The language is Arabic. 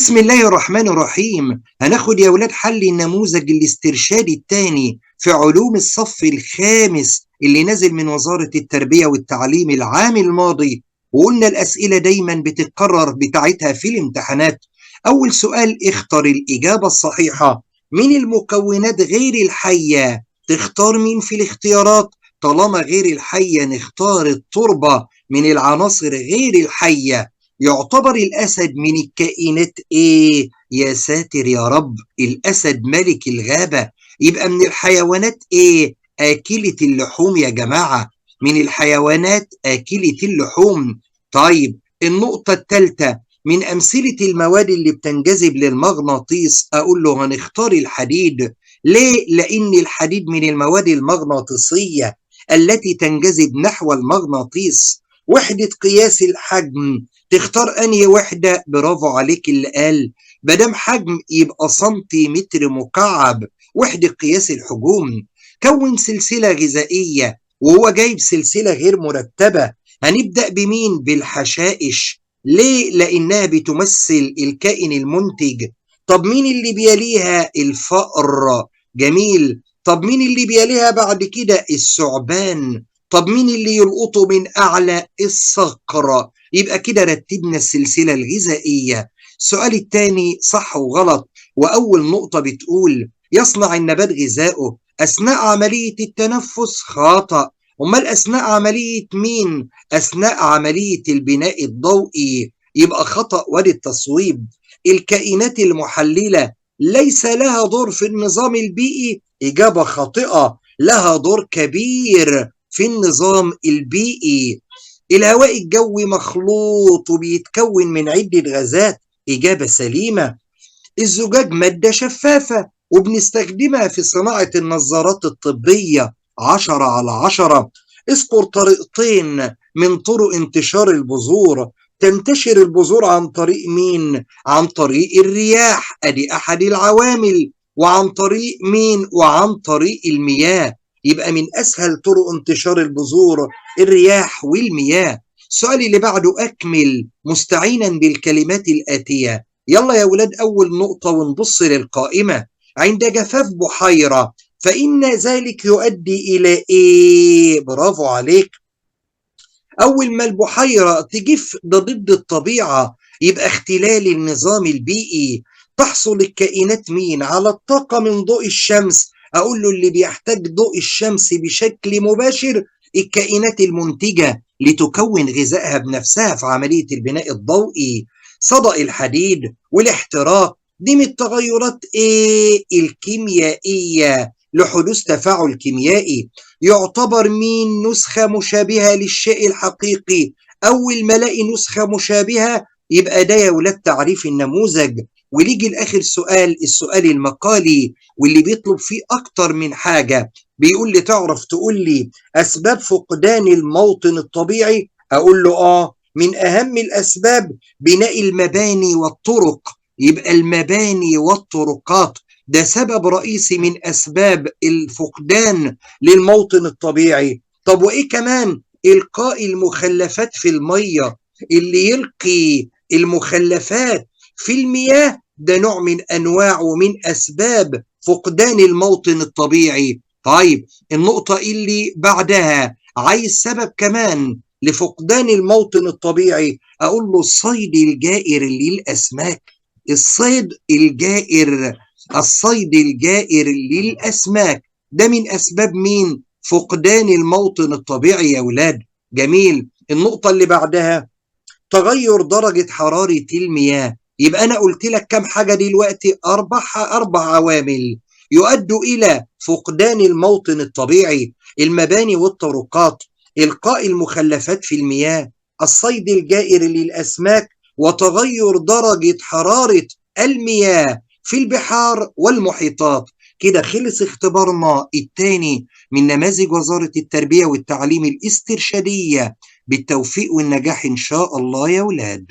بسم الله الرحمن الرحيم. هناخد يا ولاد حل النموذج الاسترشادي الثاني في علوم الصف الخامس اللي نازل من وزارة التربية والتعليم العام الماضي، وقلنا الأسئلة دايما بتتكرر بتاعتها في الامتحانات. أول سؤال: اختر الإجابة الصحيحة من المكونات غير الحية. تختار مين في الاختيارات؟ طالما غير الحية نختار التربة من العناصر غير الحية. يعتبر الأسد من الكائنات إيه؟ يا ساتر يا رب، الأسد ملك الغابة. يبقى من الحيوانات إيه؟ آكلة اللحوم يا جماعة، من الحيوانات آكلة اللحوم. طيب النقطة الثالثة: من أمثلة المواد اللي بتنجذب للمغناطيس. أقول له هنختار الحديد. ليه؟ لأن الحديد من المواد المغناطيسية التي تنجذب نحو المغناطيس. وحدة قياس الحجم، تختار أنهي وحدة؟ برافو عليك اللي قال مادام حجم يبقى سنتيمتر مكعب، وحدة قياس الحجوم. كون سلسلة غذائية، وهو جايب سلسلة غير مرتبة. هنبدأ بمين؟ بالحشائش. ليه؟ لأنها بتمثل الكائن المنتج. طب مين اللي بيليها؟ الفأر. جميل. طب مين اللي بيليها بعد كده؟ الثعبان. طب مين اللي يلقطه من أعلى؟ الصقر. يبقى كده رتبنا السلسلة الغذائية. السؤال الثاني صح وغلط. وأول نقطة بتقول يصنع النبات غذائه أثناء عملية التنفس. خطأ. أمال أثناء عملية مين؟ أثناء عملية البناء الضوئي. يبقى خطأ وادي التصويب. الكائنات المحللة ليس لها دور في النظام البيئي. إجابة خاطئة، لها دور كبير في النظام البيئي. الهواء الجوي مخلوط وبيتكون من عدة غازات. إجابة سليمة. الزجاج مادة شفافة وبنستخدمها في صناعة النظارات الطبية. 10/10. اذكر طريقتين من طرق انتشار البذور. تنتشر البذور عن طريق مين؟ عن طريق الرياح، ادي احد العوامل. وعن طريق مين؟ وعن طريق المياه. يبقى من اسهل طرق انتشار البذور الرياح والمياه. السؤال اللي بعده اكمل مستعينا بالكلمات الاتيه. يلا يا ولاد أول نقطة ونبص للقائمة. عند جفاف بحيرة فإن ذلك يؤدي إلى إيه؟ برافو عليك. أول ما البحيرة تجف ده ضد الطبيعة، يبقى اختلال النظام البيئي. تحصل الكائنات مين؟ على الطاقة من ضوء الشمس. أقول له اللي بيحتاج ضوء الشمس بشكل مباشر الكائنات المنتجة لتكون غذائها بنفسها في عملية البناء الضوئي. صدأ الحديد والاحتراق دي من التغيرات ايه؟ الكيميائية لحدوث تفاعل كيميائي. يعتبر مين نسخة مشابهة للشيء الحقيقي؟ أول ما الاقي نسخة مشابهة يبقى ده يا ولاد تعريف النموذج. ونيجي لآخر سؤال، السؤال المقالي واللي بيطلب فيه أكتر من حاجة. بيقول لي تعرف تقول لي أسباب فقدان الموطن الطبيعي؟ أقول له من أهم الأسباب بناء المباني والطرق. يبقى المباني والطرقات ده سبب رئيسي من أسباب الفقدان للموطن الطبيعي. طب وإيه كمان؟ إلقاء المخلفات في المية. اللي يلقي المخلفات في المياه ده نوع من أنواع ومن أسباب فقدان الموطن الطبيعي. طيب النقطة اللي بعدها عايز سبب كمان لفقدان الموطن الطبيعي. أقول له الصيد الجائر للأسماك. الصيد الجائر، الصيد الجائر للأسماك ده من أسباب مين؟ فقدان الموطن الطبيعي يا ولاد. جميل. النقطة اللي بعدها تغير درجة حرارة المياه. يبقى أنا قلت لك كم حاجة دلوقتي؟ أربع عوامل يؤدوا إلى فقدان الموطن الطبيعي: المباني والطرقات، إلقاء المخلفات في المياه، الصيد الجائر للأسماك، وتغير درجة حرارة المياه في البحار والمحيطات. كده خلص اختبارنا الثاني من نماذج وزارة التربية والتعليم الاسترشادية. بالتوفيق والنجاح إن شاء الله يا ولاد.